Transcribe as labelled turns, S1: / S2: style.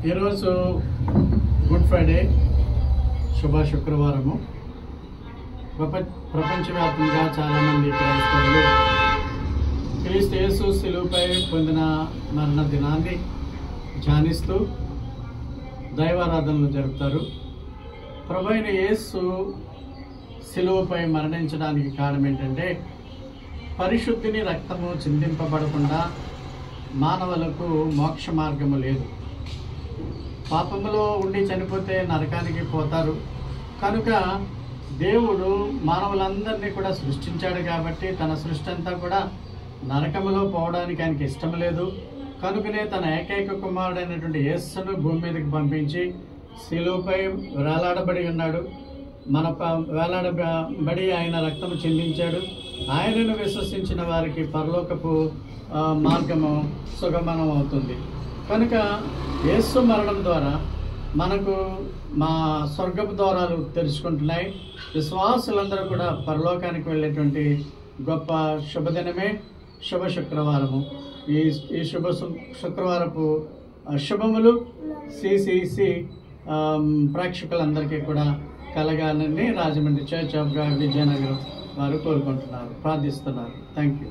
S1: ఈరోజు good Friday, శుభ శుక్రవారము. ప్రపంచవ్యాప్తంగా చాలామంది క్రైస్తవులు క్రీస్తు యేసు శిలువపై పొందిన మరణ దినాన్ని ధ్యానిస్తూ దైవారాధనలు జరుపుతారు. ప్రభువైన యేసు శిలువపై మరణించడానికి కారణం ఏంటంటే, పరిశుద్ధిని రక్తము చిందింపబడకుండా మానవులకు మోక్ష మార్గము లేదు. పాపములో ఉండి చనిపోతే నరకానికి పోతారు. కనుక దేవుడు మానవులందరినీ కూడా సృష్టించాడు కాబట్టి తన సృష్టి అంతా కూడా నరకములో పోవడానికి ఆయనకి ఇష్టం లేదు. కనుకనే తన ఏకైక కుమారుడైనటువంటి యేసును భూమి మీదకి పంపించి శిలువపై వేలాడబడి ఉన్నాడు. మన వేలాడబడి ఆయన రక్తము చెందించాడు. ఆయనను విశ్వసించిన వారికి పరలోకపు మార్గము సుగమనం అవుతుంది. కనుక యేసు మరణం ద్వారా మనకు మా స్వర్గపు ద్వారాలు తెరుచుకుంటున్నాయి. విశ్వాసులందరూ కూడా పరలోకానికి వెళ్ళేటువంటి గొప్ప శుభదినమే శుభ శుక్రవారము. ఈ శుక్రవారపు శుభములు సిసిసి ప్రేక్షకులందరికీ కూడా కలగాలని Rajahmundry church of God Vizianagaram వారు కోరుకుంటున్నారు, ప్రార్థిస్తున్నారు. Thank you.